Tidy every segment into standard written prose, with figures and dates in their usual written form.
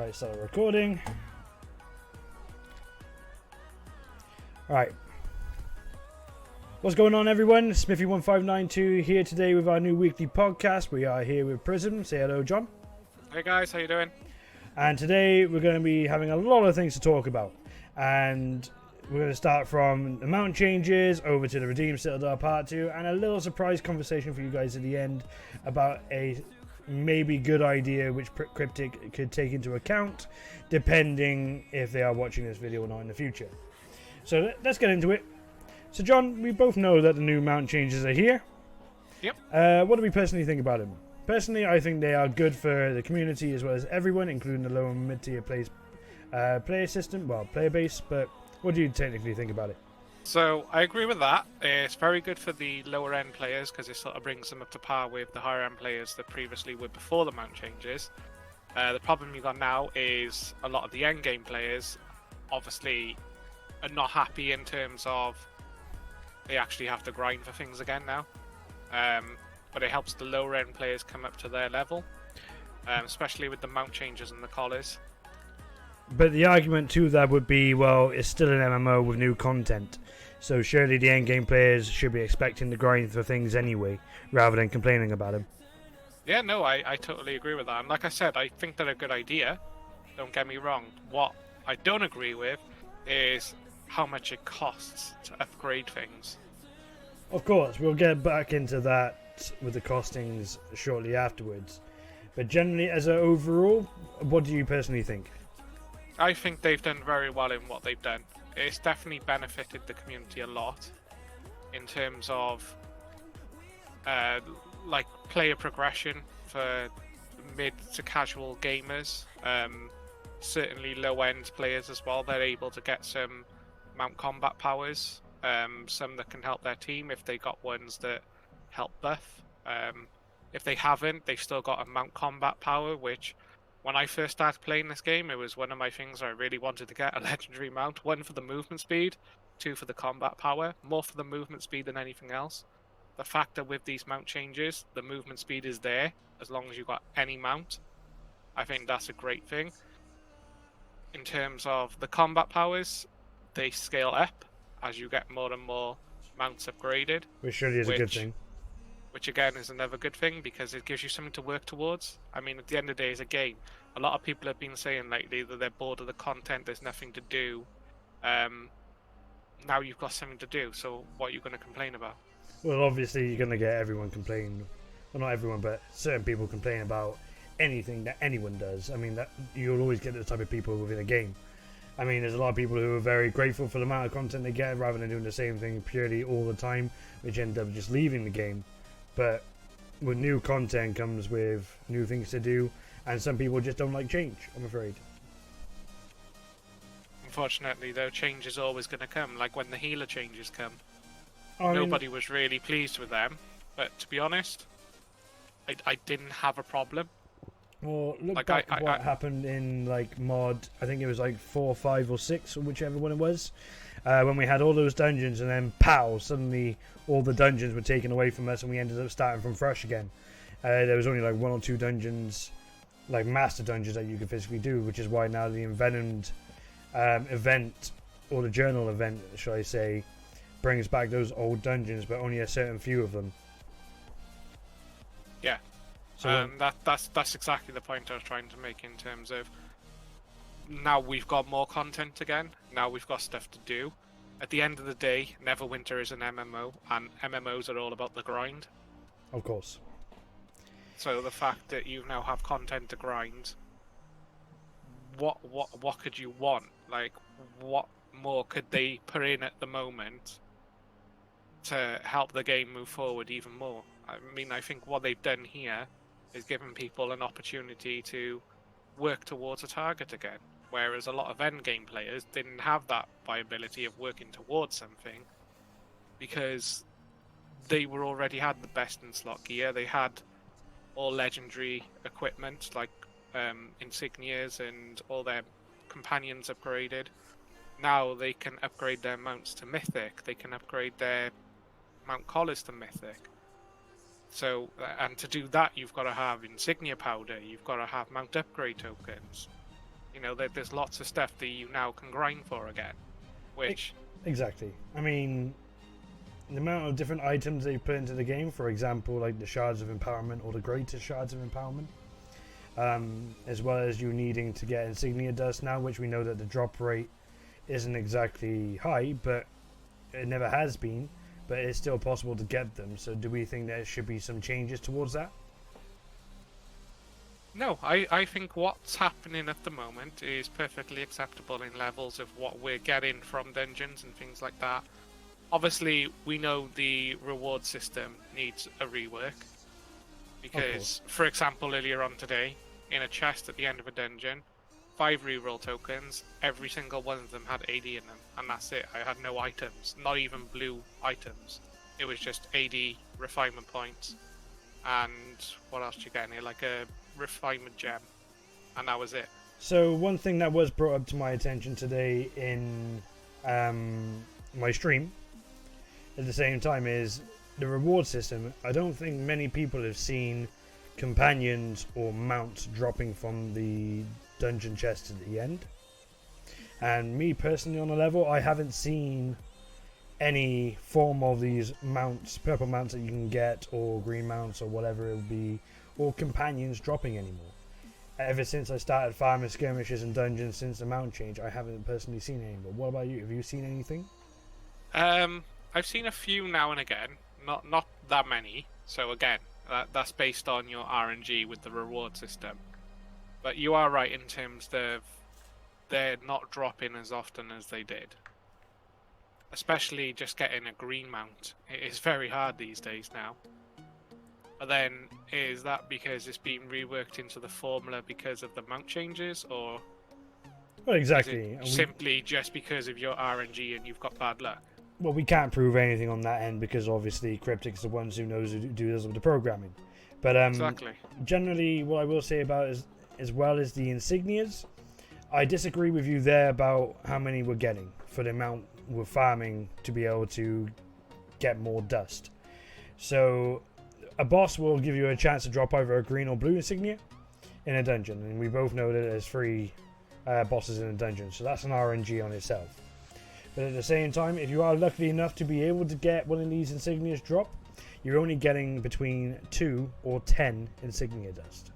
Alright, start recording. Alright. What's going on, everyone? Smithy1592 here today with our new weekly podcast. We are here with Prism. Say hello, John. Hey guys, how you doing? And today we're going to be having a lot of things to talk about. And we're going to start from the mount changes over to the Redeem Citadel Part 2 and a little surprise conversation for you guys at the end about a maybe good idea which Cryptic could take into account depending if they are watching this video or not in the future. So let's get into it. So John, we both know that the new mount changes are here. Yep. What do we personally think about them? Personally, I think they are good for the community as well as everyone, including the low and mid-tier player base, but what do you technically think about it? So I agree with that. It's very good for the lower end players because it sort of brings them up to par with the higher end players that previously were before the mount changes. The problem you got now is a lot of the end game players obviously are not happy in terms of they actually have to grind for things again now. But it helps the lower end players come up to their level, especially with the mount changes and the collars. But the argument to that would be, well, it's still an MMO with new content, so surely the endgame players should be expecting to grind for things anyway, rather than complaining about them. Yeah, no, I totally agree with that. And like I said, I think they're a good idea. Don't get me wrong. What I don't agree with is how much it costs to upgrade things. Of course, we'll get back into that with the costings shortly afterwards. But generally, as an overall, what do you personally think? I think they've done very well in what they've done. It's definitely benefited the community a lot in terms of like player progression for mid to casual gamers. Certainly low end players as well. They're able to get some mount combat powers, some that can help their team if they got ones that help buff. If they haven't, they've still got a mount combat power, which when I first started playing this game, it was one of my things I really wanted to get, a legendary mount. One for the movement speed, two for the combat power, more for the movement speed than anything else. The fact that with these mount changes, the movement speed is there as long as you've got any mount. I think that's a great thing. In terms of the combat powers, they scale up as you get more and more mounts upgraded. Which surely is a good thing. Which again is another good thing because it gives you something to work towards. I mean, at the end of the day, it's a game. A lot of people have been saying lately that they're bored of the content, there's nothing to do. Now you've got something to do, so what are you going to complain about? Well, obviously you're going to get everyone complain. Well, not everyone, but certain people complain about anything that anyone does. I mean, that you'll always get the type of people within a game. I mean, there's a lot of people who are very grateful for the amount of content they get rather than doing the same thing purely all the time, which end up just leaving the game. But with new content comes with new things to do, and some people just don't like change, I'm afraid. Unfortunately, though, change is always going to come, like when the healer changes come. I mean, Nobody was really pleased with them, but to be honest, I didn't have a problem. Well, look back at what happened in like mod, I think it was like 4, 5 or 6, or whichever one it was, when we had all those dungeons and then pow, suddenly all the dungeons were taken away from us and we ended up starting from fresh again. There was only like 1 or 2 dungeons, like master dungeons that you could physically do, which is why now the Envenomed event, or the journal event, shall I say, brings back those old dungeons, but only a certain few of them. Yeah. So that's exactly the point I was trying to make in terms of now we've got more content again, now we've got stuff to do. At the end of the day, Neverwinter is an MMO, and MMOs are all about the grind. Of course. So the fact that you now have content to grind, what could you want? Like, what more could they put in at the moment to help the game move forward even more? I mean, I think what they've done here is giving people an opportunity to work towards a target again, whereas a lot of endgame players didn't have that viability of working towards something because they were already had the best in slot gear. They had all legendary equipment like insignias and all their companions upgraded. Now they can upgrade their mounts to mythic, they can upgrade their mount collars to mythic. So, and to do that, you've got to have insignia powder, you've got to have mount upgrade tokens. You know, there's lots of stuff that you now can grind for again, which... Exactly. I mean, the amount of different items they put into the game, for example, like the Shards of Empowerment or the Greatest Shards of Empowerment, as well as you needing to get Insignia Dust now, which we know that the drop rate isn't exactly high, but it never has been, but it's still possible to get them. So do we think there should be some changes towards that? No, I think what's happening at the moment is perfectly acceptable in levels of what we're getting from dungeons and things like that. Obviously, we know the reward system needs a rework. Because, for example, earlier on today, in a chest at the end of a dungeon, 5 reroll tokens, every single one of them had AD in them, and that's it. I had no items, not even blue items. It was just AD refinement points, and what else did you get in here? Like a refinement gem, and that was it. So one thing that was brought up to my attention today in my stream at the same time is the reward system. I don't think many people have seen companions or mounts dropping from the dungeon chest at the end, and me personally on a level, I haven't seen any form of these mounts, purple mounts that you can get, or green mounts, or whatever it would be, or companions dropping anymore. Ever since I started farming skirmishes and dungeons since the mount change, I haven't personally seen any. But what about you? Have you seen anything? I've seen a few now and again, not that many. So again, that's based on your RNG with the reward system. But you are right in terms of they're not dropping as often as they did. Especially just getting a green mount. It is very hard these days now. But then, is that because it's been reworked into the formula because of the mount changes, or well, exactly. is it simply just because of your RNG and you've got bad luck? Well, we can't prove anything on that end because obviously Cryptic's the ones who knows who does all the programming. But exactly. Generally, what I will say about is, as well as the insignias, I disagree with you there about how many we're getting for the amount we're farming to be able to get more dust. So a boss will give you a chance to drop either a green or blue insignia in a dungeon, and we both know that there's 3 bosses in a dungeon, so that's an RNG on itself. But at the same time, if you are lucky enough to be able to get one of these insignias drop, you're only getting between 2 or 10 insignia dust.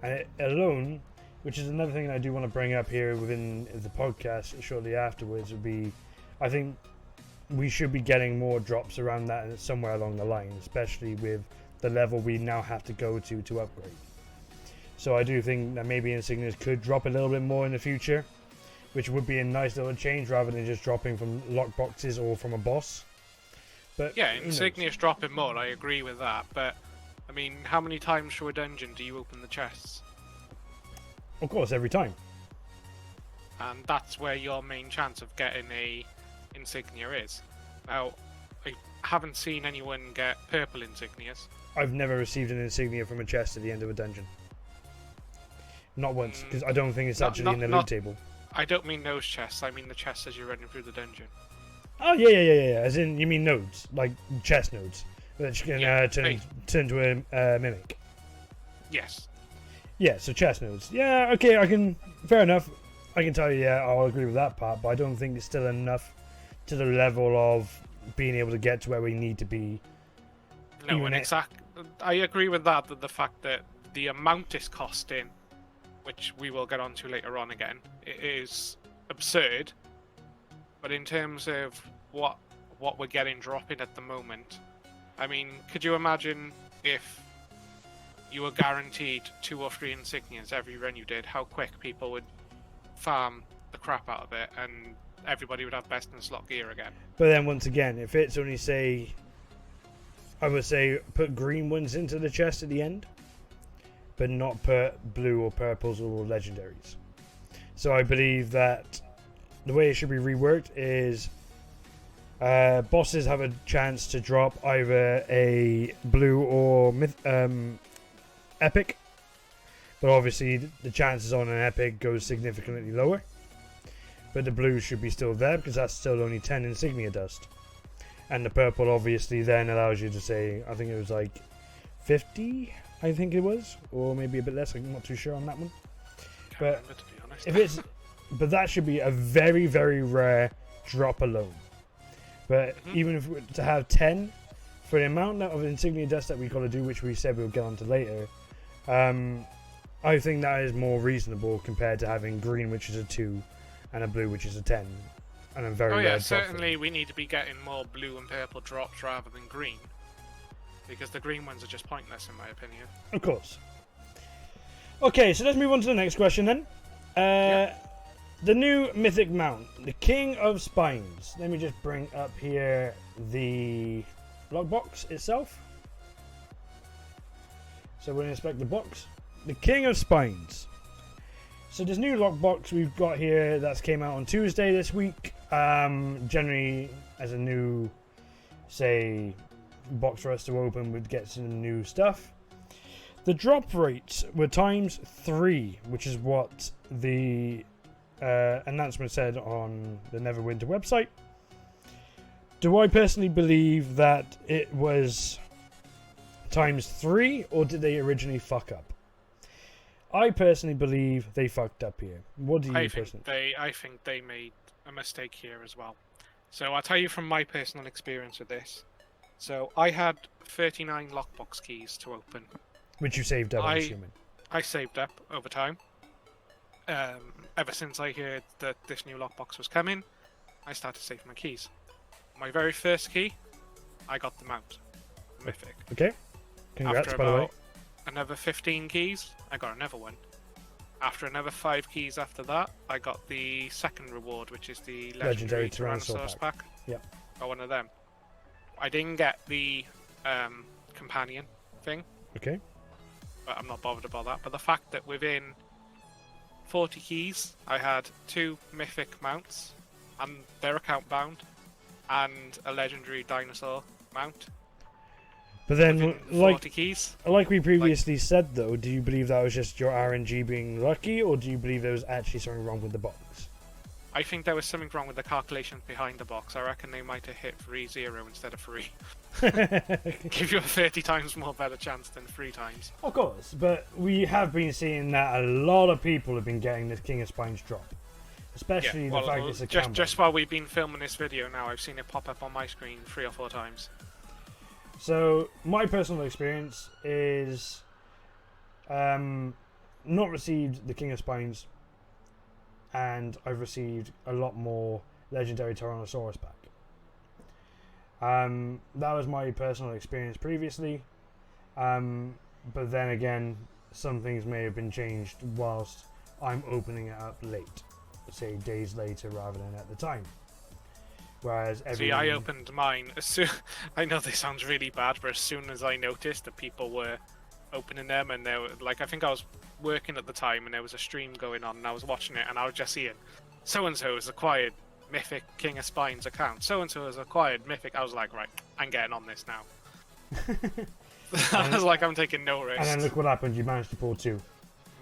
And it alone, which is another thing I do want to bring up here within the podcast shortly afterwards, would be, I think we should be getting more drops around that somewhere along the line, especially with the level we now have to go to upgrade. So I do think that maybe insignias could drop a little bit more in the future, which would be a nice little change rather than just dropping from lockboxes or from a boss. But yeah, insignias dropping more, I agree with that, but I mean, how many times through a dungeon do you open the chests? Of course, every time. And that's where your main chance of getting a insignia is. Now, I haven't seen anyone get purple insignias. I've never received an insignia from a chest at the end of a dungeon. Not once, because I don't think it's actually in the loot table. I don't mean those chests, I mean the chests as you're running through the dungeon. Oh, yeah. As in, you mean nodes, like chest nodes, that you can turn to a mimic. Yes. Yeah, so chest nodes. Yeah, okay, fair enough. I can tell you, yeah, I'll agree with that part, but I don't think it's still enough to the level of being able to get to where we need to be. No, and I agree with that, the fact that the amount it's costing, which we will get onto later on again, it is absurd. But in terms of what we're getting dropping at the moment, I mean, could you imagine if you were guaranteed 2 or 3 insignias every run you did, how quick people would farm the crap out of it and everybody would have best in slot gear again? But then once again, if it's only, say, I would say put green ones into the chest at the end, but not put blue or purples or legendaries. So I believe that the way it should be reworked is bosses have a chance to drop either a blue or epic, but obviously the chances on an epic goes significantly lower. But the blue should be still there because that's still only 10 insignia dust, and the purple obviously then allows you to say, I think it was like 50, I think it was, or maybe a bit less. I'm not too sure on that one. Can't remember, to be honest. but that should be a very, very rare drop alone. But even if we were to have 10, for the amount of insignia dust that we've got to do, which we said we'll get onto later, I think that is more reasonable compared to having green, which is a 2, and a blue, which is a 10. And a very rare drop certainly we need to be getting more blue and purple drops rather than green. Because the green ones are just pointless, in my opinion. Of course. Okay, so let's move on to the next question then. The new mythic mount, the King of Spines. Let me just bring up here the lockbox itself. So we're going to inspect the box. The King of Spines. So this new lockbox we've got here that's came out on Tuesday this week. Generally, as a new, say, box for us to open, would get some new stuff. The drop rates were ×3, which is what the announcement said on the Neverwinter website. Do I personally believe that it was ×3, or did they originally fuck up? I personally believe they fucked up here. What do you personally? I think they made a mistake here as well. So I'll tell you from my personal experience with this. So I had 39 lockbox keys to open. Which you saved up, I'm assuming. I saved up over time. Ever since I heard that this new lockbox was coming, I started saving my keys. My very first key, I got the mount. Mythic. Okay. Congrats, by the way. Another 15 keys, I got another one. After another 5 keys after that, I got the second reward, which is the Legendary Tyrannosaurus pack. Yep. Got one of them. I didn't get the companion thing. Okay. But I'm not bothered about that. But the fact that within 40 keys, I had 2 mythic mounts, and they're account bound, and a legendary dinosaur mount. But then, keys. like we previously said, though, do you believe that was just your RNG being lucky, or do you believe there was actually something wrong with the box? I think there was something wrong with the calculations behind the box. I reckon they might have hit 3-0 instead of 3. Give you a 30 times more better chance than 3 times. Of course, but we have been seeing that a lot of people have been getting this King of Spines drop. Especially the fact it's a just while we've been filming this video now, I've seen it pop up on my screen 3 or 4 times. So, my personal experience is not received the King of Spines, and I've received a lot more Legendary Tyrannosaurus back. That was my personal experience previously, but then again, some things may have been changed whilst I'm opening it up late, say days later rather than at the time. Whereas I opened mine as soon. I know this sounds really bad, but as soon as I noticed that people were opening them, and they were like, I think I was working at the time, and there was a stream going on, and I was watching it, and I was just seeing, so and so has acquired Mythic King of Spines account. So and so has acquired Mythic. I was like, right, I'm getting on this now. I was like, I'm taking no risk. And then look what happened. You managed to pull 2.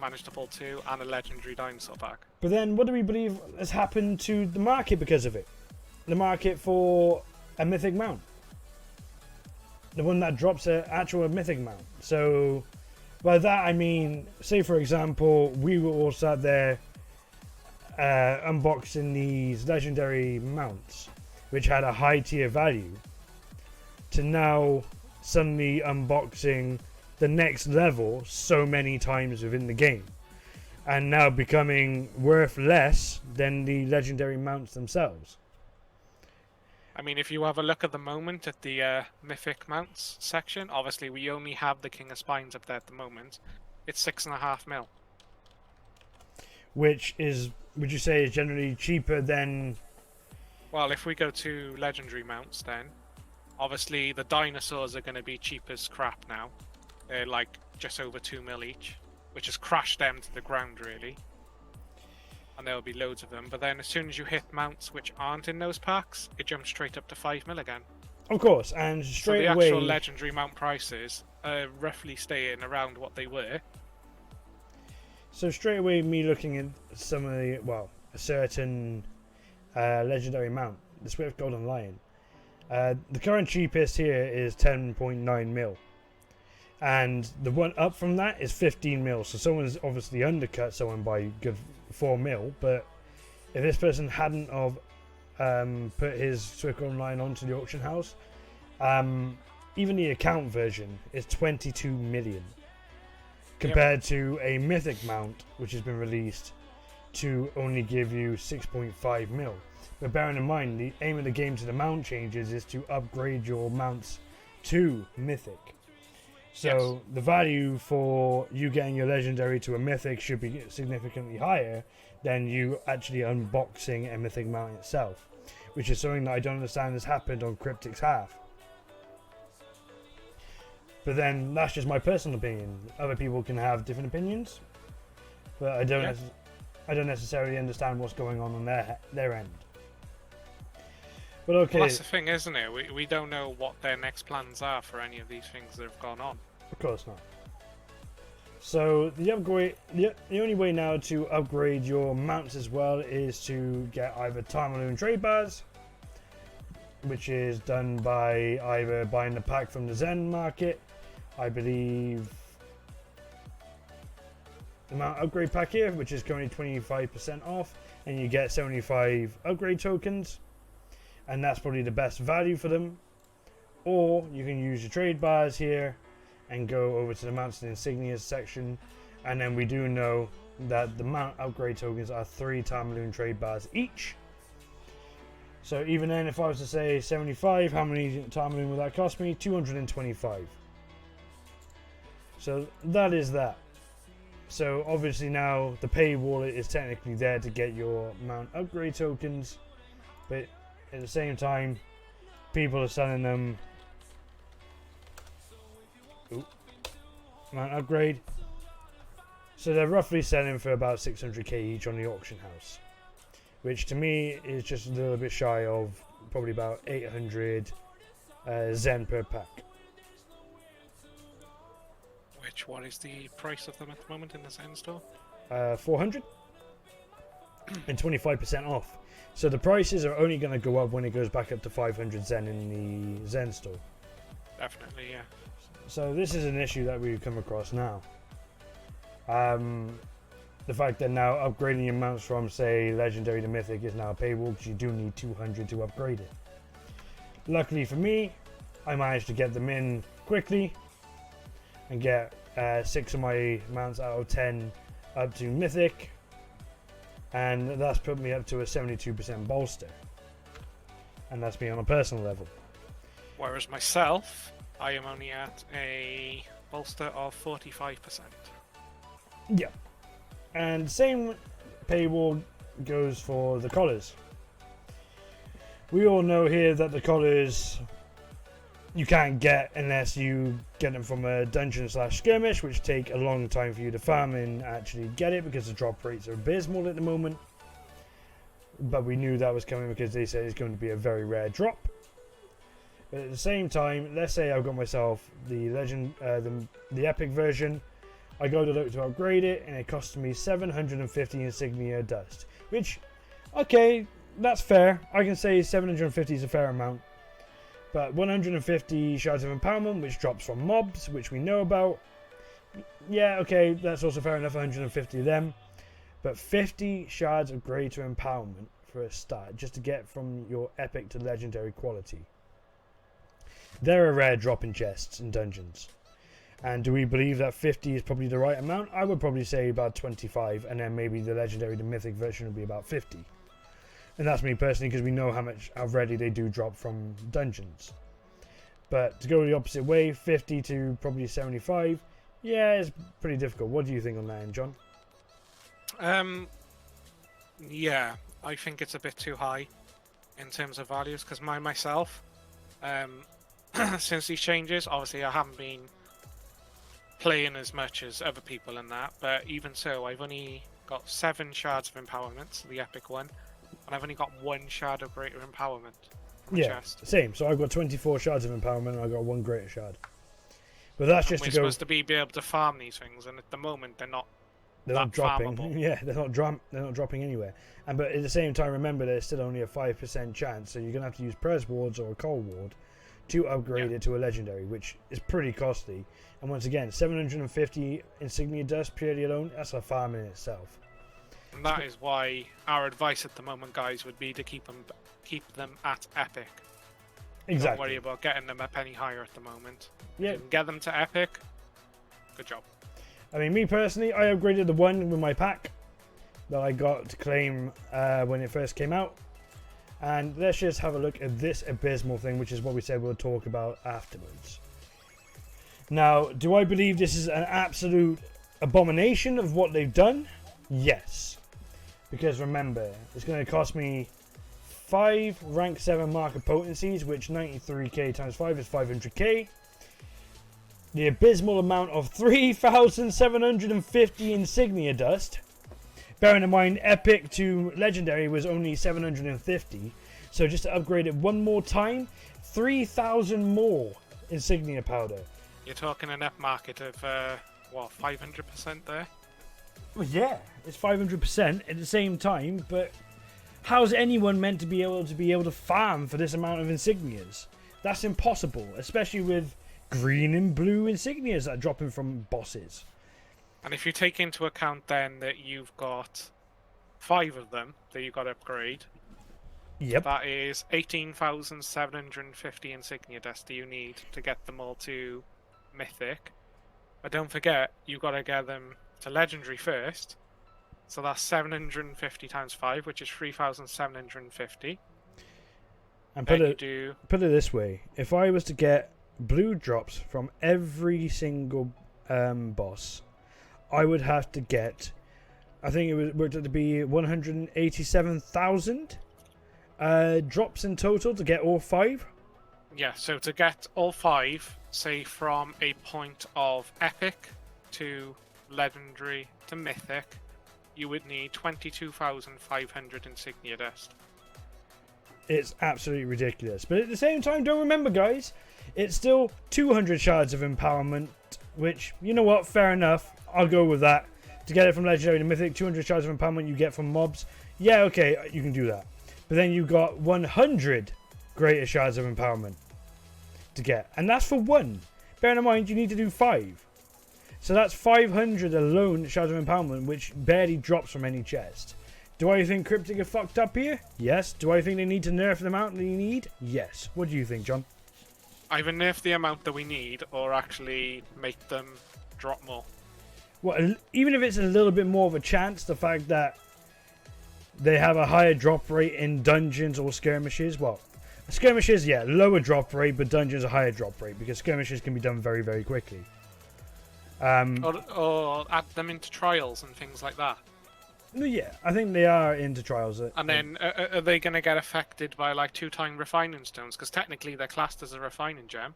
Managed to pull 2 and a legendary dinosaur pack. But then, what do we believe has happened to the market because of it? The market for a mythic mount, the one that drops an actual mythic mount. So by that I mean, say for example, we were all sat there unboxing these legendary mounts, which had a high tier value, to now suddenly unboxing the next level so many times within the game, and now becoming worth less than the legendary mounts themselves. I mean, if you have a look at the moment at the Mythic Mounts section, obviously we only have the King of Spines up there at the moment. It's 6.5 mil. Which is, would you say, is generally cheaper than... Well, if we go to Legendary Mounts then, obviously the dinosaurs are going to be cheap as crap now. They're like just over 2 mil each, which has crashed them to the ground really. And there will be loads of them, but then as soon as you hit mounts which aren't in those packs, it jumps straight up to 5 mil again. Of course, and straight away... So the actual legendary mount prices roughly staying around what they were. So straight away, me looking at some of the, well, a certain legendary mount, the Swift Golden Lion. The current cheapest here is 10.9 mil. And the one up from that is 15 mil, so someone's obviously undercut someone by good 4 mil, but if this person hadn't of put his Circle Online onto the auction house, even the account version is 22 million compared to a mythic mount which has been released to only give you 6.5 mil. But bearing in mind, the aim of the game to the mount changes is to upgrade your mounts to mythic. So the value for you getting your legendary to a mythic should be significantly higher than you actually unboxing a mythic mount itself, which is something that I don't understand has happened on Cryptic's half. But then that's just my personal opinion. Other people can have different opinions, but I don't necessarily understand what's going on their end. But okay. Well, that's the thing, isn't it? We don't know what their next plans are for any of these things that have gone on. Of course not. So the only way now to upgrade your mounts as well is to get either Time trade bars, which is done by either buying the pack from the Zen market. I believe the mount upgrade pack here, which is currently 25% off, and you get 75 upgrade tokens, and that's probably the best value for them. Or you can use your trade bars here and go over to the mounts and insignias section, and then we do know that the mount upgrade tokens are 3 Time trade bars each. So even then, if I was to say 75, how many Time would that cost me? 225. So that is that. So obviously now the pay wallet is technically there to get your mount upgrade tokens, but at the same time people are selling them mount upgrade, so they're roughly selling for about 600k each on the auction house, which to me is just a little bit shy of probably about 800 Zen per pack. What is the price of them at the moment in the Zen store? 400 and 25% off. So the prices are only going to go up when it goes back up to 500 Zen in the Zen store. Definitely, yeah. So this is an issue that we've come across now. The fact that now upgrading your mounts from, say, legendary to mythic is now payable, because you do need 200 to upgrade it. Luckily for me, I managed to get them in quickly and get 6 of my mounts out of 10 up to mythic, and that's put me up to a 72% bolster, and that's me on a personal level. Whereas myself, I am only at a bolster of 45%. Yeah, and same paywall goes for the collars. We all know here that the collars you can't get unless you get them from a dungeon / skirmish, which take a long time for you to farm and actually get it because the drop rates are abysmal at the moment. But we knew that was coming because they said it's going to be a very rare drop. But at the same time, let's say I've got myself the the epic version. I go to look to upgrade it, and it costs me 750 insignia dust. Which, okay, that's fair. I can say 750 is a fair amount. But 150 shards of empowerment, which drops from mobs, which we know about. Yeah, okay, that's also fair enough, 150 of them. But 50 shards of greater empowerment for a start, just to get from your epic to legendary quality. They're a rare drop in chests and dungeons. And do we believe that 50 is probably the right amount? I would probably say about 25, and then maybe the legendary to mythic version would be about 50. And that's me personally, because we know how readily they do drop from dungeons. But to go the opposite way, 50 to probably 75, yeah, it's pretty difficult. What do you think on that, John? Yeah, I think it's a bit too high in terms of values, because myself, since these changes, obviously I haven't been playing as much as other people in that, but even so, I've only got 7 shards of empowerment, the epic one, and I've only got 1 shard of greater empowerment. Chest. Same. So I've got 24 shards of empowerment, and I've got 1 greater shard. But that's just to go. We're supposed to be able to farm these things, and at the moment they're not. They're not dropping. Farmable. Yeah, they're not dropping anywhere. But at the same time, remember there's still only a 5% chance, so you're gonna have to use Pres wards or a Coal ward to upgrade it to a legendary, which is pretty costly. And once again, 750 insignia dust purely alone, that's a farm in itself. And that is why our advice at the moment, guys, would be to keep them at epic. Exactly. Don't worry about getting them a penny higher at the moment. Yeah. If you can get them to epic, good job. I mean, me personally, I upgraded the one with my pack that I got to claim when it first came out. And let's just have a look at this abysmal thing, which is what we said we'll talk about afterwards. Now, do I believe this is an absolute abomination of what they've done? Yes. Because remember, it's going to cost me 5 rank 7 marker potencies, which 93k times 5 is 500k. The abysmal amount of 3,750 insignia dust. Bearing in mind, epic to legendary was only 750. So just to upgrade it one more time, 3,000 more insignia powder. You're talking a net market of, 500% there? Well, yeah, it's 500% at the same time, but how's anyone meant to be able to farm for this amount of insignias? That's impossible, especially with green and blue insignias that are dropping from bosses. And if you take into account then that you've got 5 of them that you've got to upgrade, yep, that is 18,750 insignia dust you need to get them all to mythic. But don't forget, you've got to get them to legendary first. So that's 750 times 5, which is 3,750. And put it this way, if I was to get blue drops from every single boss, I would have to get, I think it worked out to be 187,000 drops in total to get all 5. Yeah, so to get all 5, say from a point of epic to legendary to mythic, you would need 22,500 insignia dust. It's absolutely ridiculous. But at the same time, don't remember, guys, it's still 200 shards of empowerment, which, you know what, fair enough. I'll go with that. To get it from legendary to mythic, 200 shards of empowerment you get from mobs. Yeah, okay, you can do that. But then you've got 100 greater shards of empowerment to get. And that's for 1. Bear in mind, you need to do 5. So that's 500 alone shards of empowerment, which barely drops from any chest. Do I think Cryptic are fucked up here? Yes. Do I think they need to nerf the amount they need? Yes. What do you think, John? Either nerf the amount that we need, or actually make them drop more. Well, even if it's a little bit more of a chance, the fact that they have a higher drop rate in dungeons or skirmishes. Well, skirmishes, yeah, lower drop rate, but dungeons a higher drop rate, because skirmishes can be done very, very quickly. Or add them into trials and things like that. Yeah, I think they are into trials. And then, are they going to get affected by like 2-time refining stones? Because technically they're classed as a refining gem.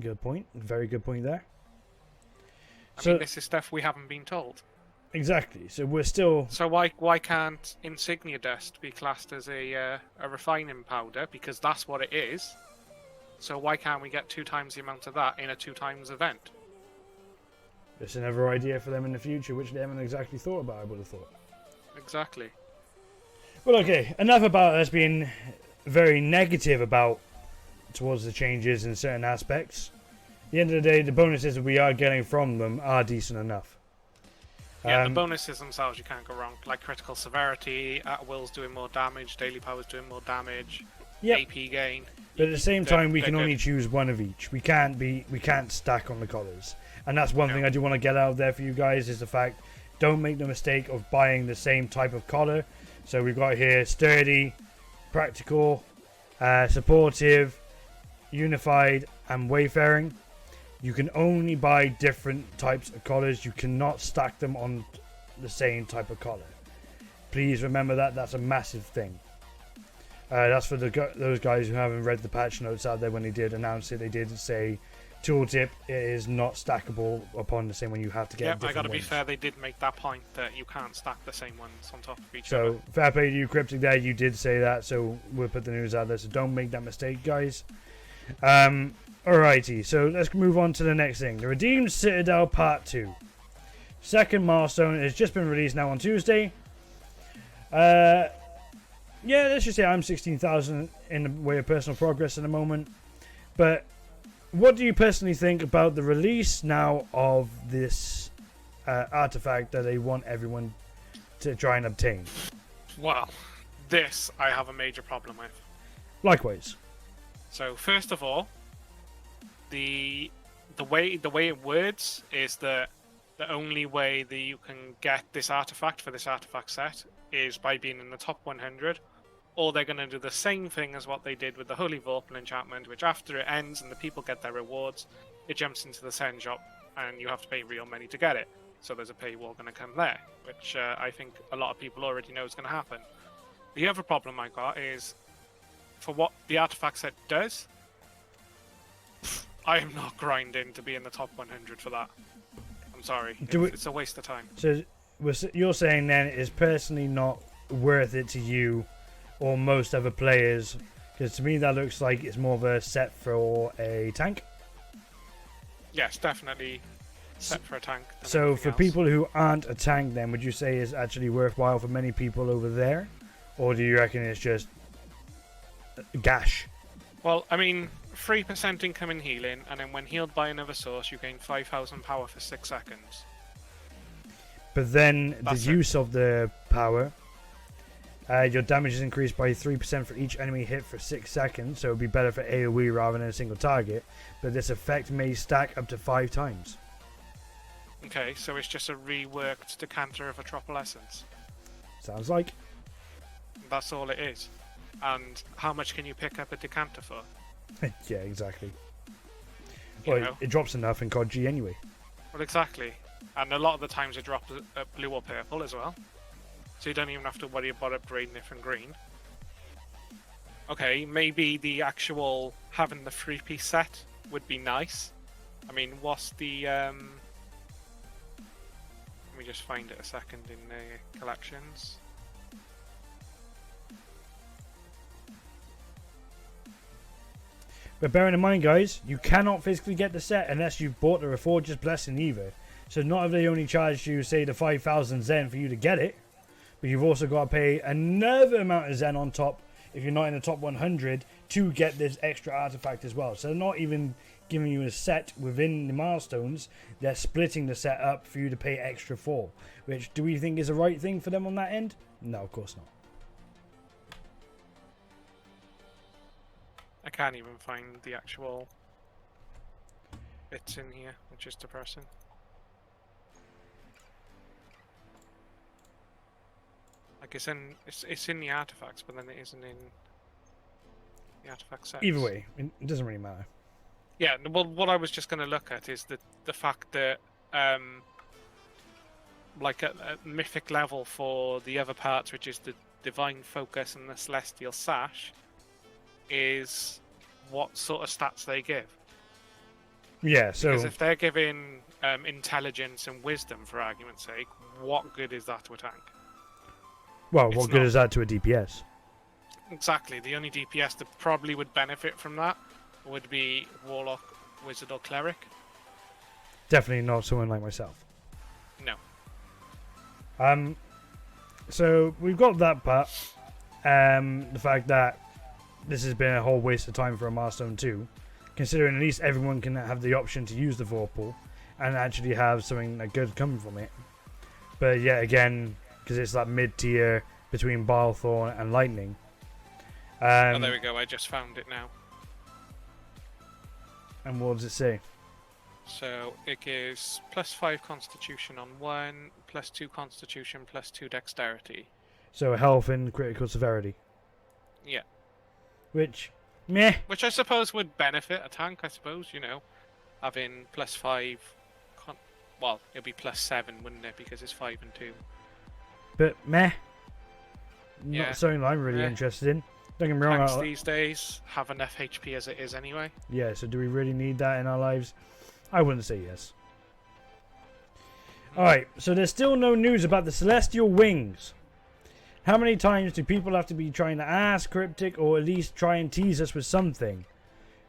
Good point. Very good point there. I mean, this is stuff we haven't been told. Exactly. So we're still. So why can't insignia dust be classed as a refining powder? Because that's what it is. So why can't we get 2 times the amount of that in a 2 times event? It's another idea for them in the future, which they haven't exactly thought about, I would have thought. Exactly. Well, okay. Enough about us being very negative towards the changes in certain aspects. At the end of the day, the bonuses that we are getting from them are decent enough. Yeah, the bonuses themselves, you can't go wrong. Like critical severity, at will's doing more damage, daily power's doing more damage, yep. AP gain. But at the same time, we can only choose one of each. We can't stack on the collars. And that's one thing I do want to get out there for you guys, is the fact, don't make the mistake of buying the same type of collar. So we've got here sturdy, practical, supportive, unified, and wayfaring. You can only buy different types of collars. You cannot stack them on the same type of collar. Please remember that. That's a massive thing. That's for those guys who haven't read the patch notes out there when they did announce it. They did say, tooltip, it is not stackable upon the same one. You have to get different I gotta ones. be fair, they did make that point that you can't stack the same ones on top of each other. So, fair play to you, Cryptic, there. You did say that, so we'll put the news out there. So don't make that mistake, guys. Alrighty, so let's move on to the next thing. The Redeemed Citadel Part 2. Second milestone has just been released now on Tuesday. Yeah, let's just say I'm 16,000 in the way of personal progress at the moment. But what do you personally think about the release now of this artifact that they want everyone to try and obtain. Well, this I have a major problem with. Likewise. So first of all, the way it words is that the only way that you can get this artifact for this artifact set is by being in the top 100, or they're going to do the same thing as what they did with the Holy Vorpal enchantment, which after it ends and the people get their rewards, it jumps into the send shop and you have to pay real money to get it. So there's a paywall going to come there, which I think a lot of people already know is going to happen. The other problem I got is, for what the artifact set does, I am not grinding to be in the top 100 for that. I'm sorry. It's a waste of time. So you're saying then it's personally not worth it to you or most other players? Because to me that looks like it's more of a set for a tank. Yes, definitely set for a tank. So for people who aren't a tank, then would you say it's actually worthwhile for many people over there? Or do you reckon it's just gash? Well, I mean, 3% incoming healing, and then when healed by another source, you gain 5,000 power for 6 seconds. But then the use of the power, your damage is increased by 3% for each enemy hit for 6 seconds, so it would be better for AoE rather than a single target. But this effect may stack up to 5 times. Okay, so it's just a reworked decanter of a Tropical Essence. Sounds like. That's all it is. And how much can you pick up a decanter for? Yeah, exactly. Well, it drops enough in COD G anyway. Well, exactly. And a lot of the times it drops blue or purple as well. So you don't even have to worry about upgrading it from green. Okay, maybe the actual having the 3-piece set would be nice. I mean, what's the... Let me just find it a second in the collections. But bearing in mind, guys, you cannot physically get the set unless you've bought the Reforger's Blessing either. So not if they only charge you, say, the 5,000 Zen for you to get it, but you've also got to pay another amount of Zen on top if you're not in the top 100 to get this extra artifact as well. So they're not even giving you a set within the milestones, they're splitting the set up for you to pay extra for. Which, do we think is the right thing for them on that end? No, of course not. I can't even find the actual bits in here, which is depressing. Like it's in the artifacts, but then it isn't in the artifact sets. Either way, it doesn't really matter. Yeah, well, what I was just going to look at is the fact that like at mythic level for the other parts, which is the Divine Focus and the Celestial Sash, is what sort of stats they give. Yeah, so... Because if they're giving intelligence and wisdom, for argument's sake, what good is that to a tank? Well, what good is that to a DPS? Exactly. The only DPS that probably would benefit from that would be Warlock, Wizard, or Cleric. Definitely not someone like myself. No. So we've got that part. The fact that this has been a whole waste of time for a Milestone 2, considering at least everyone can have the option to use the Vorpal and actually have something good coming from it. But yet again, because it's that mid-tier between Bilethorn and Lightning. Oh, there we go. I just found it now. And what does it say? So it gives +5 Constitution on 1, +2 Constitution, +2 Dexterity. So health and critical severity. Yeah. Which, meh. Which I suppose would benefit a tank, I suppose, you know. Having +5... well, it'll be +7, wouldn't it? Because it's 5 and 2. But meh. Yeah. Not something I'm really interested in. Don't get me wrong. Tanks these days have enough HP as it is anyway. Yeah, so do we really need that in our lives? I wouldn't say yes. Alright, so there's still no news about the Celestial Wings. How many times do people have to be trying to ask Cryptic or at least try and tease us with something?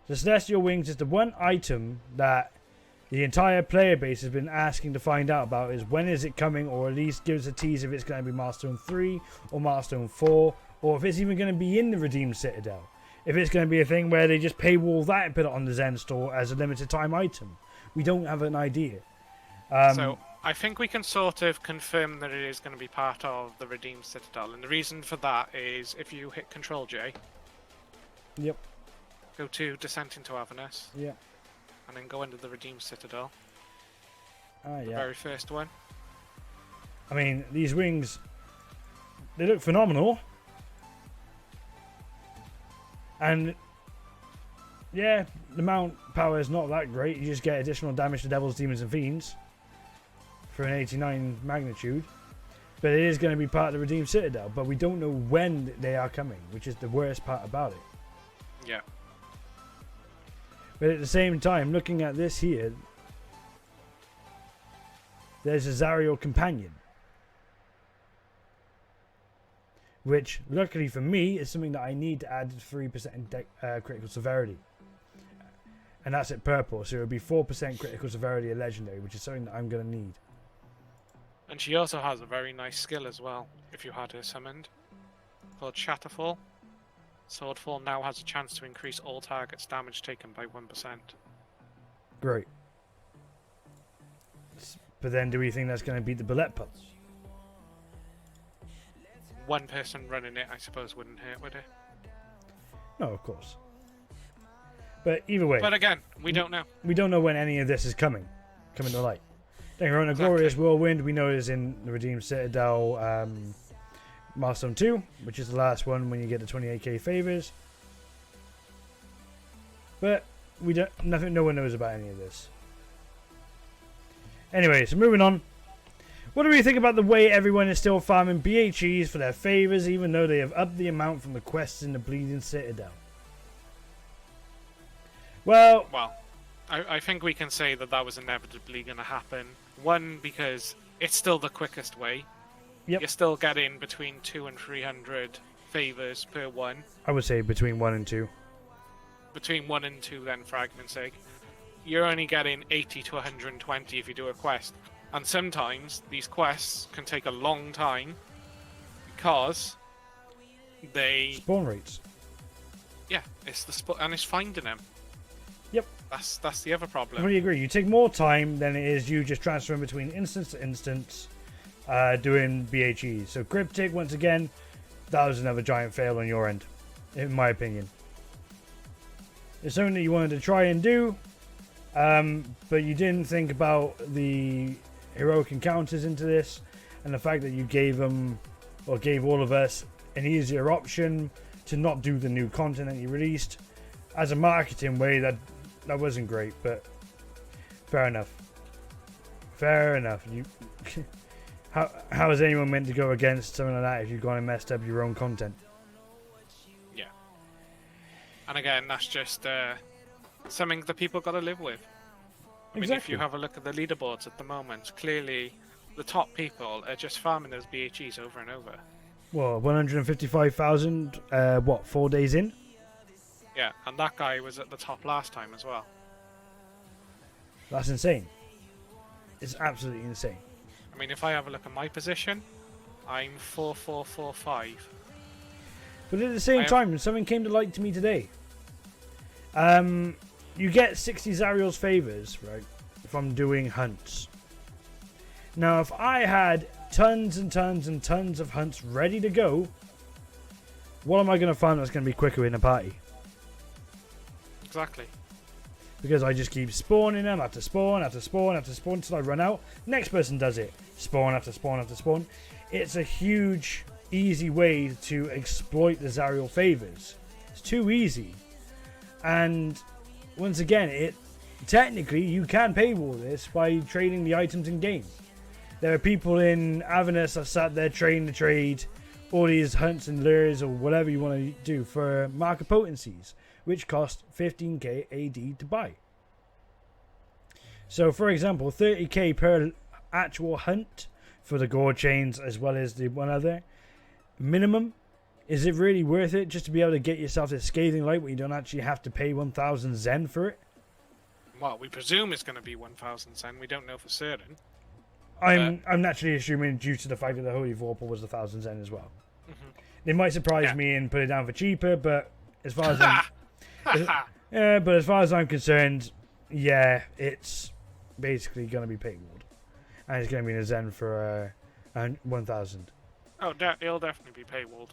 The Celestial Wings is the one item that the entire player base has been asking to find out about, is when is it coming, or at least give us a tease if it's going to be Milestone 3 or Milestone 4, or if it's even going to be in the Redeemed Citadel. If it's going to be a thing where they just paywall that and put it on the Zen store as a limited time item. We don't have an idea. So I think we can sort of confirm that it is going to be part of the Redeemed Citadel, and the reason for that is if you hit Control J. Yep. Go to Descent into Avernus. Yeah. And then go into the Redeemed Citadel. Ah, yeah. The very first one. I mean, these wings, they look phenomenal. And, yeah, the mount power is not that great. You just get additional damage to Devils, Demons, and Fiends for an 89 magnitude. But it is going to be part of the Redeemed Citadel. But we don't know when they are coming, which is the worst part about it. Yeah. But at the same time, looking at this here, there's a Zariel Companion. Which, luckily for me, is something that I need to add 3% critical severity. And that's at purple, so it would be 4% critical severity at legendary, which is something that I'm going to need. And she also has a very nice skill as well, if you had her summoned, called Shatterfall. Swordfall now has a chance to increase all targets' damage taken by 1%. Great. But then do we think that's going to beat the Bullet Pulse? One person running it, I suppose, wouldn't hurt, would it? No, of course. But either way. But again, we don't know. We don't know when any of this is coming to light. Then we're on a Glorious Whirlwind. We know is in the Redeemed Citadel Milestone 2, which is the last one when you get the 28k favors. But no one knows about any of this. Anyway, so moving on. What do we think about the way everyone is still farming BHEs for their favors, even though they have upped the amount from the quests in the Bleeding Citadel? Well, I think we can say that was inevitably going to happen. One, because it's still the quickest way. Yep. You're still getting between 200 and 300 favors per one. I would say between 1 and 2. Between 1 and 2, then, for argument's sake. You're only getting 80 to 120 if you do a quest. And sometimes these quests can take a long time because they... Spawn rates. Yeah, it's the and it's finding them. Yep. That's the other problem. I really agree. You take more time than it is you just transferring between instance to instance doing BHE. So Cryptic, once again, that was another giant fail on your end, in my opinion. It's something that you wanted to try and do, but you didn't think about the heroic encounters into this, and the fact that you gave all of us an easier option to not do the new content that you released. As a marketing way, that wasn't great, but fair enough. Fair enough. How is anyone meant to go against something like that if you've gone and messed up your own content? Yeah. And again, that's just something that people got to live with. I mean, if you have a look at the leaderboards at the moment, clearly the top people are just farming those BHEs over and over. Well, 155,000, 4 days in? Yeah, and that guy was at the top last time as well. That's insane. It's absolutely insane. I mean, if I have a look at my position, I'm 4445. But at the same time, something came to light to me today. You get 60 Zariel's favors, right, from doing hunts. Now, if I had tons and tons and tons of hunts ready to go, what am I going to find that's going to be quicker in a party? Exactly. Because I just keep spawning them after spawn, after spawn, after spawn until I run out. Next person does it. Spawn after spawn after spawn. It's a huge, easy way to exploit the Zariel favors. It's too easy. And once again, technically you can paywall this by trading the items in game. There are people in Avernus that sat there trading the trade all these hunts and lures or whatever you want to do for marker potencies, which cost 15k AD to buy. So for example, 30k per actual hunt for the gore chains as well as the one other minimum. Is it really worth it just to be able to get yourself this scathing light where you don't actually have to pay 1,000 Zen for it? Well, we presume it's going to be 1,000 Zen. We don't know for certain. I'm naturally assuming due to the fact that the Holy Vorpal was 1,000 Zen as well. Mm-hmm. They might surprise me and put it down for cheaper, but as far as as far as I'm concerned, yeah, it's basically going to be paywalled. and it's going to be in a Zen for 1,000. Oh, it'll definitely be paywalled.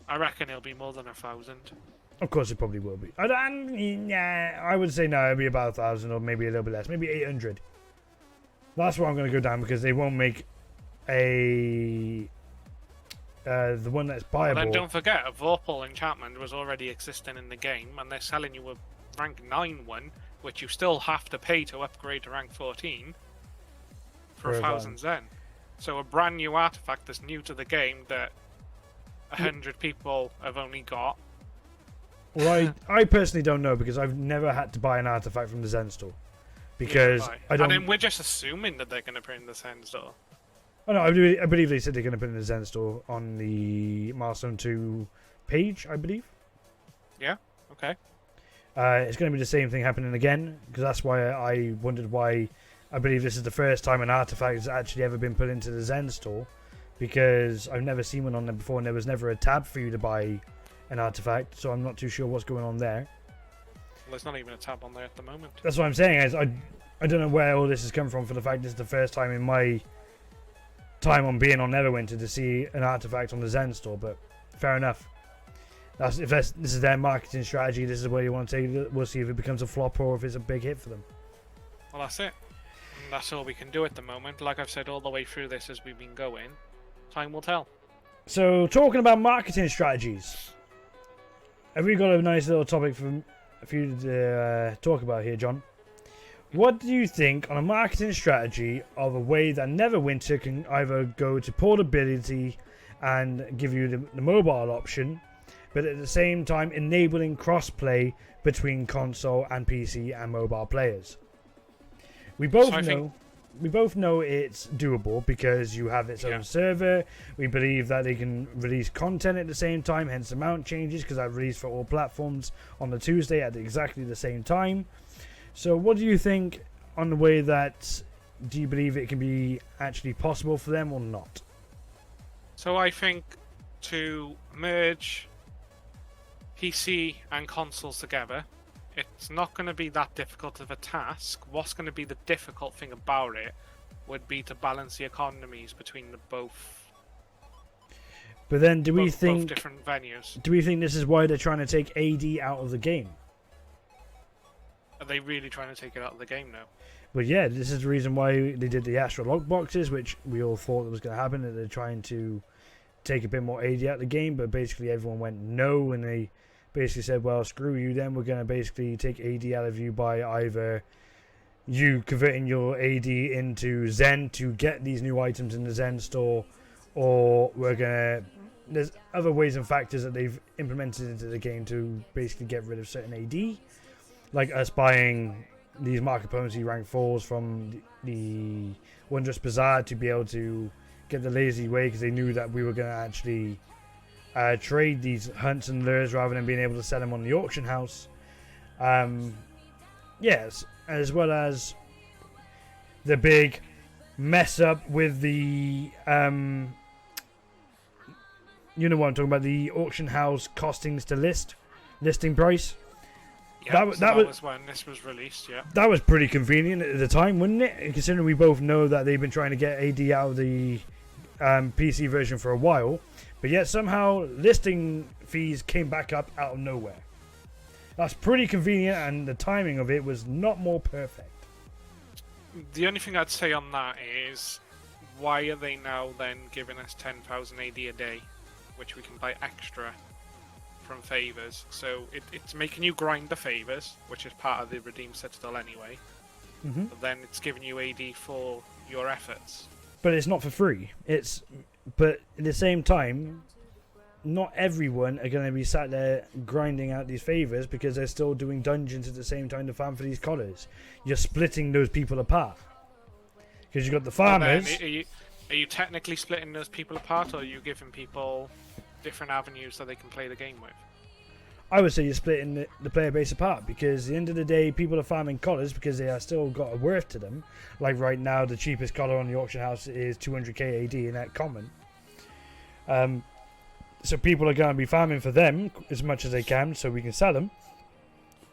I reckon it'll be more than 1,000. Of course, it probably will be. I would say no, it'll be about 1,000 or maybe a little bit less, maybe 800. That's where I'm going to go down because they won't make the one that's buyable. Well, then don't forget, a Vorpal enchantment was already existing in the game, and they're selling you a rank 9 one, which you still have to pay to upgrade to rank 14 for 1,000 Zen. So a brand new artifact that's new to the game that 100 people have only got. Well, I personally don't know because I've never had to buy an artifact from the Zen store. Because I don't. And then we're just assuming that they're going to put in the Zen store. Oh no, I believe they said they're going to put in the Zen store on the Milestone 2 page, I believe. Yeah, okay. It's going to be the same thing happening again, because that's why I wondered why I believe this is the first time an artifact has actually ever been put into the Zen store, because I've never seen one on there before and there was never a tab for you to buy an artifact, so I'm not too sure what's going on there. Well, there's not even a tab on there at the moment. That's what I'm saying, is I don't know where all this has come from for the fact this is the first time in my time on being on Neverwinter to see an artifact on the Zen store, but fair enough. This is their marketing strategy, this is where you want to take it. We'll see if it becomes a flop or if it's a big hit for them. Well, that's it. And that's all we can do at the moment. Like I've said all the way through this as we've been going, time will tell. So, talking about marketing strategies, have we got a nice little topic for you to talk about here, John? What do you think on a marketing strategy of a way that Neverwinter can either go to portability and give you the mobile option, but at the same time enabling crossplay between console and PC and mobile players? We both know it's doable because you have its own server. We believe that they can release content at the same time, hence the mount changes, because that released for all platforms on the Tuesday at exactly the same time. So what do you think on the way that, do you believe it can be actually possible for them or not? So I think to merge PC and consoles together, it's not going to be that difficult of a task. What's going to be the difficult thing about it would be to balance the economies between the both. But then both different venues. Do we think this is why they're trying to take AD out of the game? Are they really trying to take it out of the game now? Well, yeah, this is the reason why they did the Astro Lockboxes, which we all thought was going to happen, that they're trying to take a bit more AD out of the game, but basically everyone went no, and they basically said, well, screw you then, we're going to basically take AD out of you by either you converting your AD into Zen to get these new items in the Zen store, or we're going to... There's other ways and factors that they've implemented into the game to basically get rid of certain AD, like us buying these Mark Opponency rank 4s from the Wondrous Bazaar to be able to get the lazy way, because they knew that we were going to actually trade these hunts and lures rather than being able to sell them on the auction house. Yes, as well as the big mess up with the you know what I'm talking about, the auction house costings to listing price. Yeah, that was when this was released, yeah. That was pretty convenient at the time, wasn't it? Considering we both know that they've been trying to get AD out of the PC version for a while, but yet somehow listing fees came back up out of nowhere. That's pretty convenient, and the timing of it was not more perfect. The only thing I'd say on that is, why are they now then giving us 10,000 AD a day, which we can buy extra from favors? So it's making you grind the favors, which is part of the Redeem Citadel anyway. But then it's giving you AD for your efforts. But it's not for free. But at the same time, not everyone are going to be sat there grinding out these favors because they're still doing dungeons at the same time to farm for these collars. You're splitting those people apart. Because you've got the farmers. Are you technically splitting those people apart, or are you giving people different avenues that they can play the game with? I would say you're splitting the player base apart, because at the end of the day, people are farming collars because they are still got a worth to them. Like right now, the cheapest collar on the auction house is 200k AD in that common. So people are going to be farming for them as much as they can so we can sell them.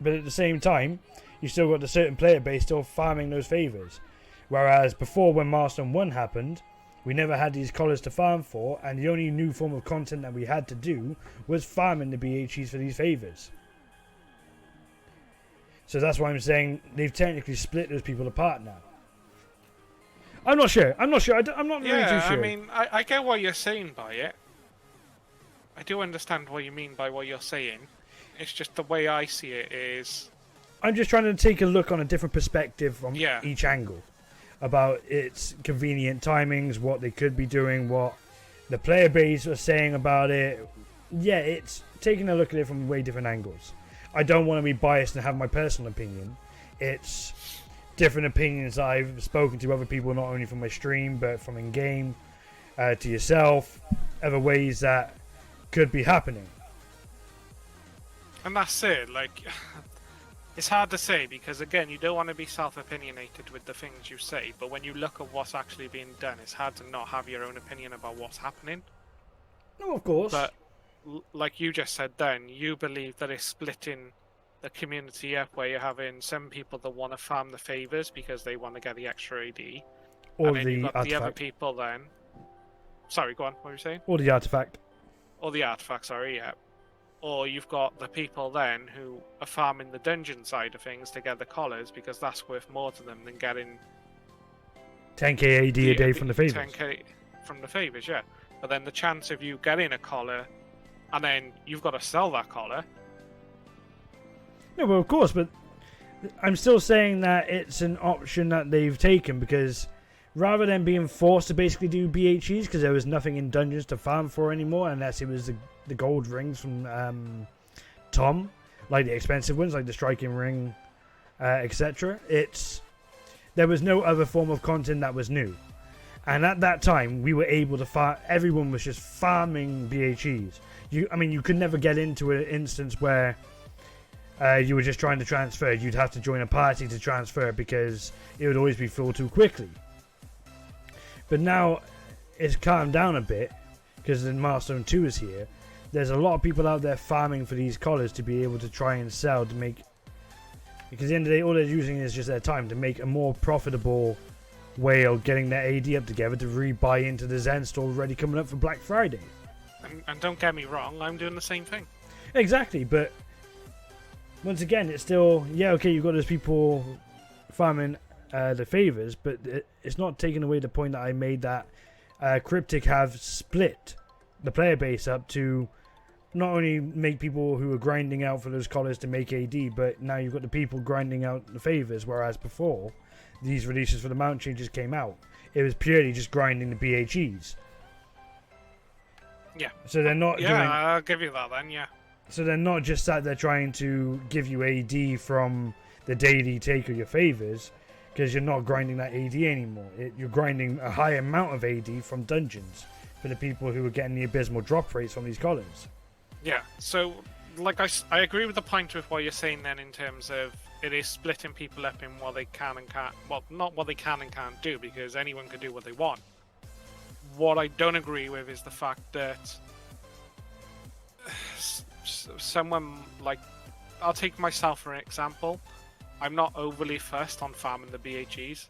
But at the same time, you still got the certain player base still farming those favors. Whereas before, when Milestone 1 happened, we never had these collars to farm for, and the only new form of content that we had to do was farming the BHEs for these favours. So that's why I'm saying they've technically split those people apart now. I'm not sure. I'm not really too sure. I mean, I get what you're saying by it. I do understand what you mean by what you're saying. It's just the way I see it is... I'm just trying to take a look on a different perspective from each angle. About its convenient timings, what they could be doing, what the player base was saying about it. Yeah, it's taking a look at it from way different angles. I don't want to be biased and have my personal opinion. It's different opinions I've spoken to other people, not only from my stream, but from in-game, to yourself, other ways that could be happening. And that's it, like... It's hard to say because, again, you don't want to be self-opinionated with the things you say, but when you look at what's actually being done, it's hard to not have your own opinion about what's happening. No, of course. But, like you just said then, you believe that it's splitting the community up where you're having some people that want to farm the favours because they want to get the extra AD. Or and then you've got artifact. the other people then... Sorry, go on, what were you saying? Or the artifact. Or the artifact, sorry, yeah. Or you've got the people then who are farming the dungeon side of things to get the collars because that's worth more to them than getting 10k AD a day from the favours. 10k from the favours, yeah. But then the chance of you getting a collar and then you've got to sell that collar. No, well, of course, but I'm still saying that it's an option that they've taken because rather than being forced to basically do BHEs because there was nothing in dungeons to farm for anymore unless it was the gold rings from Tom, like the expensive ones, like the striking ring, etc. There was no other form of content that was new, and at that time we were able to farm. Everyone was just farming BHEs. You could never get into an instance where you were just trying to transfer. You'd have to join a party to transfer because it would always be full too quickly. But now it's calmed down a bit because the Milestone 2 is here. There's a lot of people out there farming for these collars to be able to try and sell to make... Because at the end of the day, all they're using is just their time to make a more profitable way of getting their AD up together to re-buy into the Zen store already coming up for Black Friday. And don't get me wrong, I'm doing the same thing. Exactly, but once again, it's still... Yeah, okay, you've got those people farming the favours, but it's not taking away the point that I made that Cryptic have split the player base up to not only make people who are grinding out for those collars to make AD, but now you've got the people grinding out the favours, whereas before these releases for the mount changes came out, it was purely just grinding the BHEs. Yeah. So they're not doing... I'll give you that then, yeah. So they're not just sat there trying to give you AD from the daily take of your favours, because you're not grinding that AD anymore. You're grinding a high amount of AD from dungeons for the people who are getting the abysmal drop rates on these collars. Yeah, so like I agree with the point with what you're saying then in terms of it is splitting people up in what they can and can't, well, not what they can and can't do because anyone can do what they want. What I don't agree with is the fact that someone like, I'll take myself for an example. I'm not overly fussed on farming the BHEs.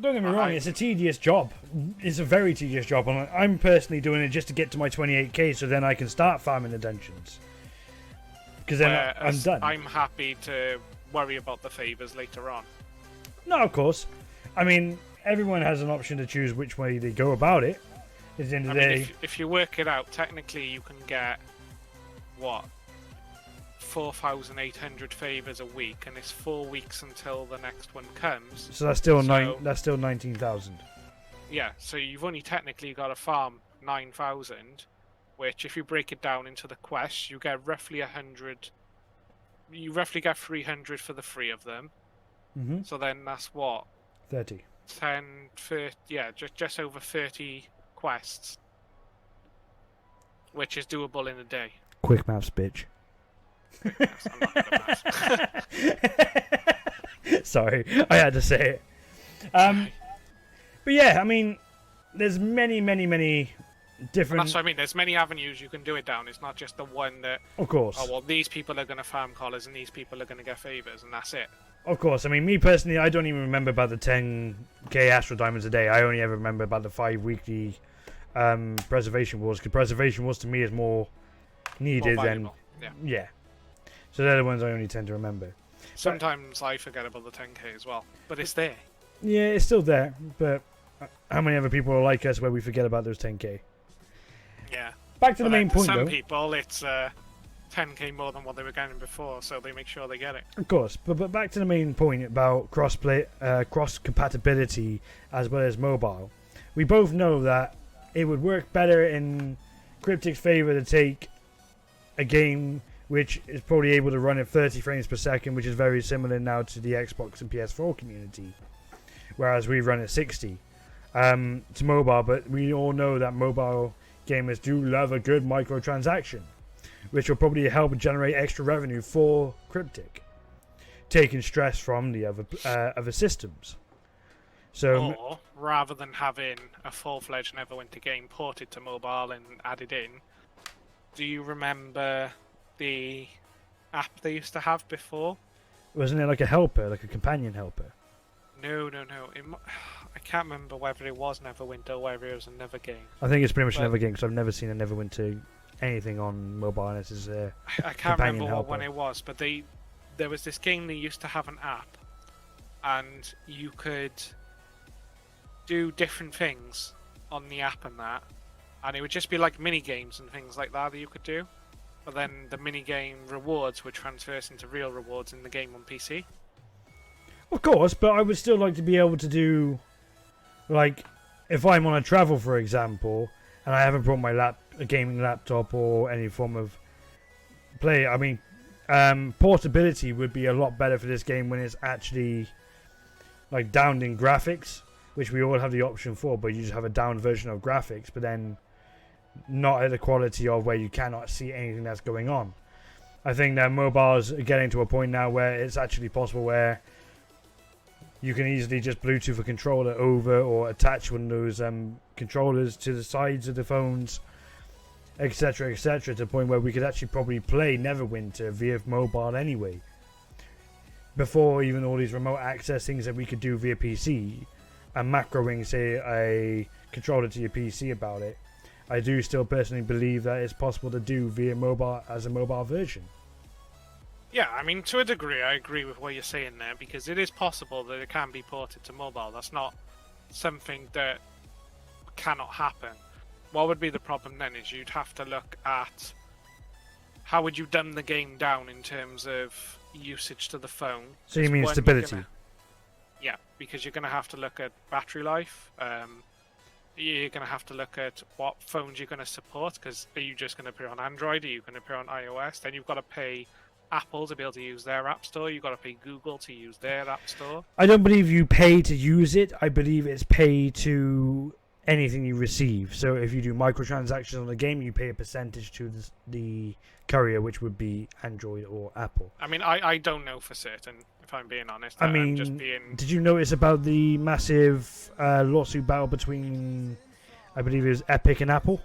Don't get me wrong, it's a tedious job. It's a very tedious job. And I'm personally doing it just to get to my 28k so then I can start farming the dungeons. Because then I'm done. I'm happy to worry about the favours later on. No, of course. I mean, everyone has an option to choose which way they go about it. At the end of the day... if you work it out, technically you can get, what, 4,800 favours a week, and it's 4 weeks until the next one comes. So that's still that's still 19,000. Yeah, so you've only technically got to farm 9,000, which if you break it down into the quests, you get roughly 100. You roughly get 300 for the 3 of them. Mm-hmm. So then that's what 30. 10, 30, yeah, just over 30 quests, which is doable in a day. Quick maths, bitch. Yes, I'm not good at maths. Sorry, I had to say it. But yeah, I mean, there's many different. And that's what I mean. There's many avenues you can do it down. It's not just the one that. Of course. Oh well, these people are going to farm collars and these people are going to get favors, and that's it. Of course. I mean, me personally, I don't even remember about the 10k Astral Diamonds a day. I only ever remember about the 5 weekly Preservation Wars, because Preservation Wars to me is more needed than. Yeah. So they're the ones I only tend to remember. Sometimes I forget about the 10k as well, but it's there. Yeah, it's still there, but how many other people are like us where we forget about those 10k? Yeah. Back to the main point, though. Some people, it's 10k more than what they were getting before, so they make sure they get it. Of course, but back to the main point about crossplay, cross-compatibility as well as mobile. We both know that it would work better in Cryptic's favour to take a game which is probably able to run at 30 frames per second, which is very similar now to the Xbox and PS4 community, whereas we run at 60 to mobile. But we all know that mobile gamers do love a good microtransaction, which will probably help generate extra revenue for Cryptic, taking stress from the other systems. So, or rather than having a full-fledged Neverwinter game ported to mobile and added in, do you remember the app they used to have before? Wasn't it like a helper, like a companion helper? No. I can't remember whether it was Neverwinter or whether it was another game. I think it's pretty much another game, because I've never seen a Neverwinter anything on mobile, and this is a I can't remember what one it was, but there was this game they used to have an app, and you could do different things on the app and it would just be like mini games and things like that you could do. But then the minigame rewards would transfer into real rewards in the game on PC. Of course, but I would still like to be able to do, like, if I'm on a travel, for example, and I haven't brought my a gaming laptop or any form of play. I mean, portability would be a lot better for this game when it's actually like downed in graphics, which we all have the option for, but you just have a down version of graphics, but then not at the quality of where you cannot see anything that's going on. I think that mobiles are getting to a point now where it's actually possible where you can easily just Bluetooth a controller over or attach one of those controllers to the sides of the phones, etc., to the point where we could actually probably play Neverwinter via mobile anyway. Before even all these remote access things that we could do via PC and macroing, say, a controller to your PC about it, I do still personally believe that it's possible to do via mobile as a mobile version. Yeah, I mean, to a degree, I agree with what you're saying there, because it is possible that it can be ported to mobile. That's not something that cannot happen. What would be the problem then is you'd have to look at how would you dumb the game down in terms of usage to the phone. So you mean stability? Yeah, because you're going to have to look at battery life. You're going to have to look at what phones you're going to support, because are you just going to put it on Android? Are you going to put it on iOS? Then you've got to pay Apple to be able to use their app store. You've got to pay Google to use their app store. I don't believe you pay to use it. I believe it's pay to anything you receive. So if you do microtransactions on the game, you pay a percentage to the courier, which would be Android or Apple. I mean, I don't know for certain, if I'm being honest. I mean, did you notice about the massive lawsuit battle between, I believe it was Epic and Apple?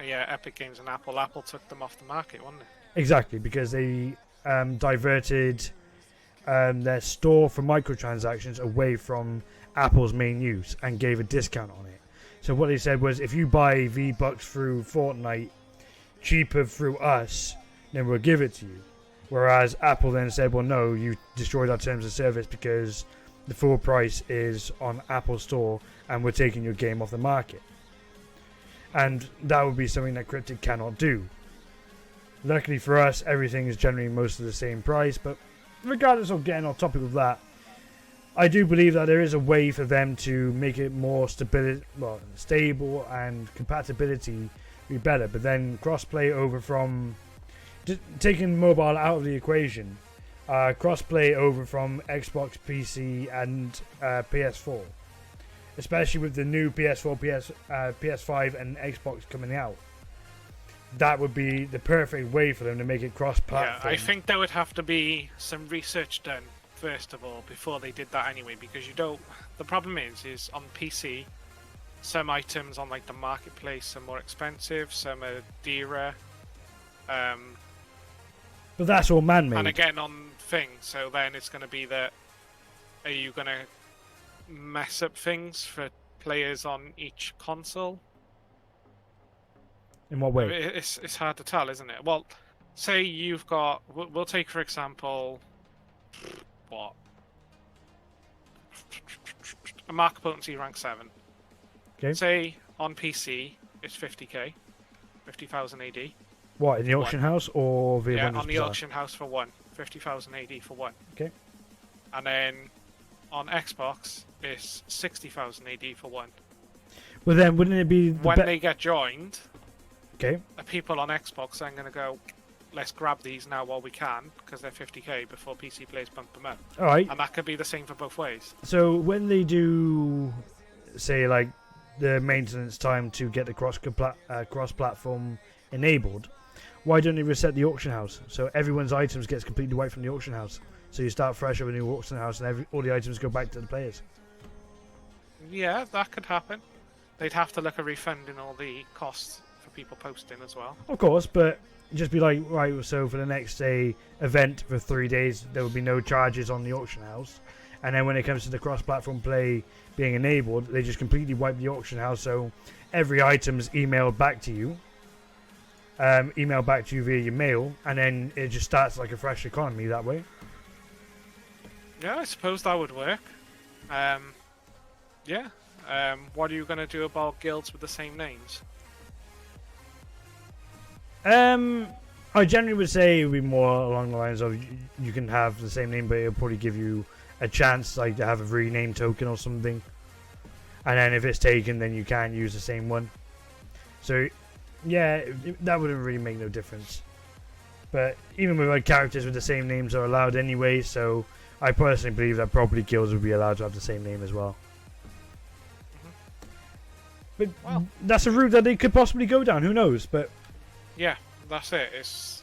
Yeah, Epic Games and Apple. Apple took them off the market, wasn't it? Exactly, because they diverted their store for microtransactions away from Apple's main use and gave a discount on it. So what they said was, if you buy V-Bucks through Fortnite cheaper through us, then we'll give it to you. Whereas Apple then said, well, no, you destroyed our terms of service because the full price is on Apple Store and we're taking your game off the market. And that would be something that Cryptic cannot do. Luckily for us, everything is generally most of the same price, but regardless of getting on topic of that, I do believe that there is a way for them to make it more stable and compatibility be better. But then crossplay over from taking mobile out of the equation, crossplay over from Xbox, PC, and PS4, especially with the new PS4, PS5, and Xbox coming out. That would be the perfect way for them to make it cross-platform. Yeah, I think there would have to be some research done first of all before they did that anyway, because you don't. The problem is on PC, some items on like the marketplace are more expensive, some are dearer. But that's all man-made. And again on things, so then it's going to be that, are you going to mess up things for players on each console? In what way? It's hard to tell, isn't it? Well, say you've got, we'll take for example, what? A mark potency rank 7. Okay. Say on PC it's 50k, 50,000 AD. What, in the auction house or the Yeah, Wondrous on the Bazaar? auction house for 1, 50,000 AD for 1. Okay. And then on Xbox it's 60,000 AD for 1. Well then, wouldn't it be when they get joined? Okay. The people on Xbox are going to go, let's grab these now while we can, because they're 50k before PC players bump them up. All right. And that could be the same for both ways. So when they do, say, like the maintenance time to get the cross-platform enabled, why don't they reset the auction house so everyone's items gets completely wiped from the auction house? So you start fresh with a new auction house, and all the items go back to the players. Yeah, that could happen. They'd have to look at refunding all the costs for people posting as well. Of course, but just be like, right, so for the next, say, event for 3 days, there will be no charges on the auction house. And then when it comes to the cross-platform play being enabled, they just completely wipe the auction house, so every item's emailed back to you. Emailed back to you via your mail, and then it just starts like a fresh economy that way. Yeah, I suppose that would work. Yeah. What are you going to do about guilds with the same names? I generally would say it would be more along the lines of you can have the same name, but it'll probably give you a chance like to have a rename token or something. And then if it's taken, then you can't use the same one. So, yeah, that wouldn't really make no difference. But even with like characters with the same names are allowed anyway, so I personally believe that probably guilds would be allowed to have the same name as well. But that's a route that they could possibly go down. Who knows? But yeah, that's it.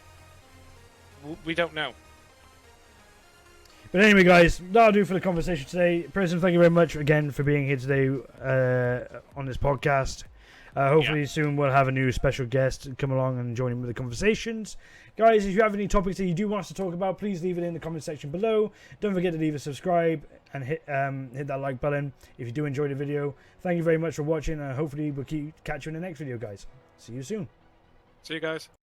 We don't know. But anyway, guys, that'll do for the conversation today. Prison, thank you very much again for being here today on this podcast. Hopefully soon we'll have a new special guest come along and join in with the conversations. Guys, if you have any topics that you do want us to talk about, please leave it in the comment section below. Don't forget to leave a subscribe and hit that like button if you do enjoy the video. Thank you very much for watching, and hopefully we'll catch you in the next video, guys. See you soon. See you guys.